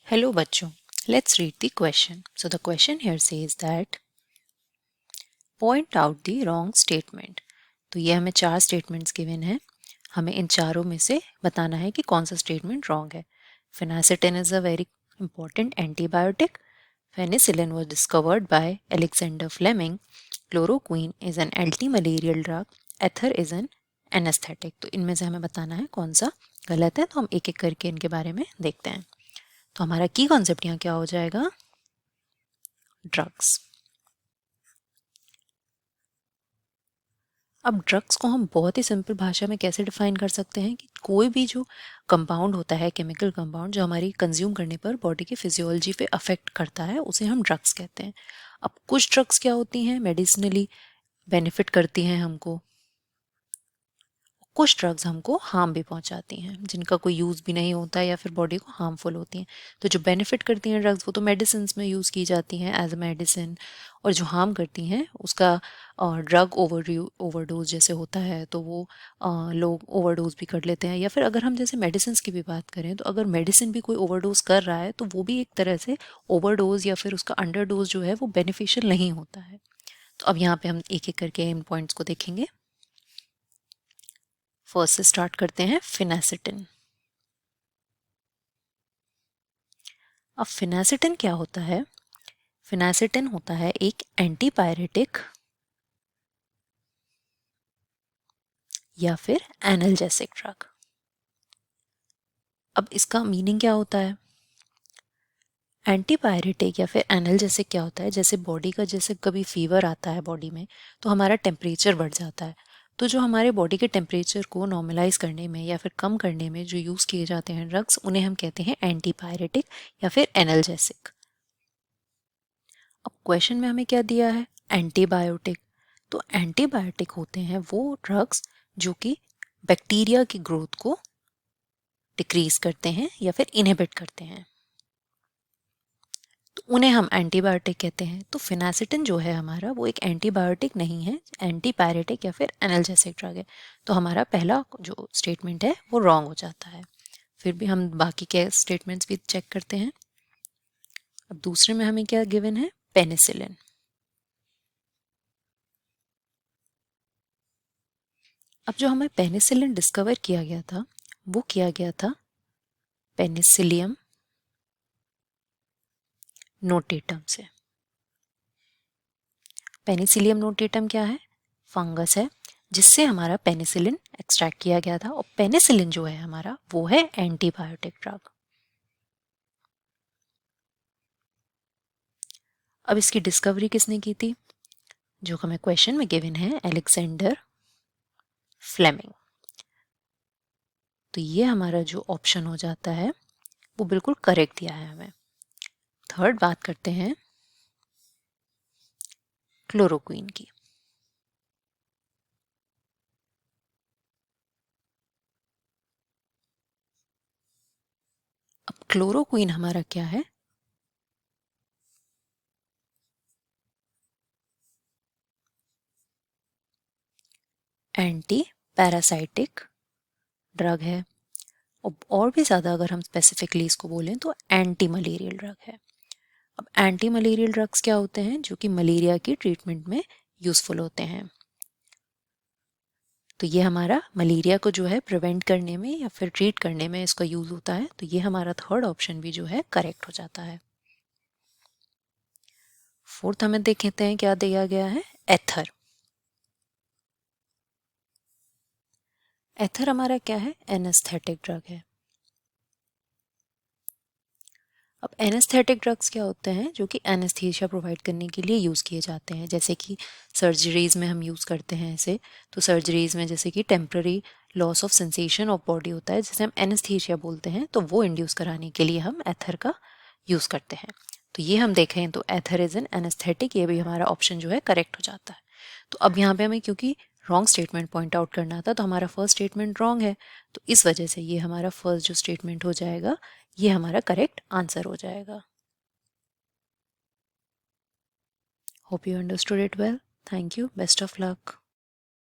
Hello बच्चों, let's read the question. So the question here says that point out the wrong statement. तो ये हमें 4 statements given हैं. हमें इन चारों में से बताना है कि कौन सा statement wrong है. Phenacetin is a very important antibiotic. Penicillin was discovered by Alexander Fleming. Chloroquine is an anti-malarial drug. Ether is an anesthetic. तो इनमें से हमें बताना है कौन सा गलत है. तो हम एक एक करके इनके बारे में देखते हैं. तो हमारा की कॉन्सेप्ट यहाँ क्या हो जाएगा? ड्रग्स. अब ड्रग्स को हम बहुत ही सिंपल भाषा में कैसे डिफाइन कर सकते हैं कि कोई भी जो कंपाउंड होता है, केमिकल कंपाउंड, जो हमारी कंज्यूम करने पर बॉडी की फिजियोलॉजी पे अफेक्ट करता है, उसे हम ड्रग्स कहते हैं. अब कुछ ड्रग्स क्या होती हैं, मेडिसिनली बेनिफिट करती हैं हमको. कुछ ड्रग्स हमको हार्म भी पहुंचाती हैं, जिनका कोई यूज़ भी नहीं होता है या फिर बॉडी को हार्मफुल होती हैं. तो जो बेनिफिट करती हैं ड्रग्स, वो तो मेडिसिन में यूज़ की जाती हैं एज अ मेडिसिन. और जो हार्म करती हैं उसका ड्रग ओवरडोज जैसे होता है, तो वो लोग ओवरडोज भी कर लेते हैं. या फिर अगर हम जैसे मेडिसिन की भी बात करें, तो अगर मेडिसिन भी कोई ओवरडोज कर रहा है तो वो भी एक तरह से ओवरडोज या फिर उसका अंडरडोज जो है वो बेनिफिशियल नहीं होता है. तो अब यहाँ पे हम एक एक करके इन पॉइंट्स को देखेंगे. फर्स्ट से स्टार्ट करते हैं, फिनासिटिन. अब फिनासिटिन क्या होता है? फिनासिटिन होता है एक एंटीपायरेटिक या फिर एनाल्जेसिक ड्रग. अब इसका मीनिंग क्या होता है? एंटीपायरेटिक या फिर एनाल्जेसिक क्या होता है? जैसे बॉडी का, जैसे कभी फीवर आता है बॉडी में, तो हमारा टेम्परेचर बढ़ जाता है. तो जो हमारे बॉडी के टेम्परेचर को नॉर्मलाइज करने में या फिर कम करने में जो यूज़ किए जाते हैं ड्रग्स, उन्हें हम कहते हैं एंटीपायरेटिक या फिर एनाल्जेसिक. अब क्वेश्चन में हमें क्या दिया है? एंटीबायोटिक. तो एंटीबायोटिक होते हैं वो ड्रग्स जो कि बैक्टीरिया की ग्रोथ को डिक्रीज करते हैं या फिर इनहिबिट करते हैं, तो उन्हें हम एंटीबायोटिक कहते हैं. तो फिनासिटिन जो है हमारा, वो एक एंटीबायोटिक नहीं है, एंटीपायरेटिक या फिर एनाल्जेसिक ड्रग है. तो हमारा पहला जो स्टेटमेंट है वो रॉन्ग हो जाता है. फिर भी हम बाकी के स्टेटमेंट्स भी चेक करते हैं. अब दूसरे में हमें क्या गिवन है? पेनिसिलिन. अब जो हमें पेनिसिलिन डिस्कवर किया गया था, वो किया गया था पेनिसिलियम नोटेटम से. पेनिसिलियम नोटेटम क्या है? फंगस है जिससे हमारा पेनिसिलिन एक्सट्रैक्ट किया गया था. और पेनिसिलिन जो है हमारा, वो है एंटीबायोटिक ड्रग. अब इसकी डिस्कवरी किसने की थी? जो हमें क्वेश्चन में गिवन है, अलेक्जेंडर फ्लेमिंग. तो ये हमारा जो ऑप्शन हो जाता है वो बिल्कुल करेक्ट दिया है हमें. थर्ड बात करते हैं क्लोरोक्वीन की. अब क्लोरोक्वीन हमारा क्या है? एंटी पैरासाइटिक ड्रग है. और भी ज़्यादा अगर हम स्पेसिफिकली इसको बोलें तो एंटी मलेरियल ड्रग है. अब एंटी मलेरियल ड्रग्स क्या होते हैं? जो कि मलेरिया की ट्रीटमेंट में यूज़फुल होते हैं. तो ये हमारा मलेरिया को जो है प्रिवेंट करने में या फिर ट्रीट करने में इसका यूज़ होता है. तो ये हमारा थर्ड ऑप्शन भी जो है करेक्ट हो जाता है. फोर्थ हमें देखते हैं क्या दिया गया है? एथर. एथर हमारा क्या है? एनेस्थेटिक ड्रग है. अब एनेस्थेटिक ड्रग्स क्या होते हैं? जो कि एनेस्थीसिया प्रोवाइड करने के लिए यूज़ किए जाते हैं. जैसे कि सर्जरीज़ में हम यूज़ करते हैं इसे. तो सर्जरीज़ में जैसे कि temporary loss of sensation of body होता है, जिसे हम एनेस्थीसिया बोलते हैं, तो वो इंड्यूस कराने के लिए हम एथर का यूज़ करते हैं. तो ये हम देखें तो एथर इज़ एन एनेस्थेटिक, ये भी हमारा ऑप्शन जो है करेक्ट हो जाता है. तो अब यहाँ पे हमें क्योंकि रॉन्ग स्टेटमेंट पॉइंट आउट करना था, तो हमारा फर्स्ट स्टेटमेंट रॉन्ग है, तो इस वजह से ये हमारा फर्स्ट जो स्टेटमेंट हो जाएगा, ये हमारा करेक्ट आंसर हो जाएगा. Hope you understood it well. Thank you. Best of luck.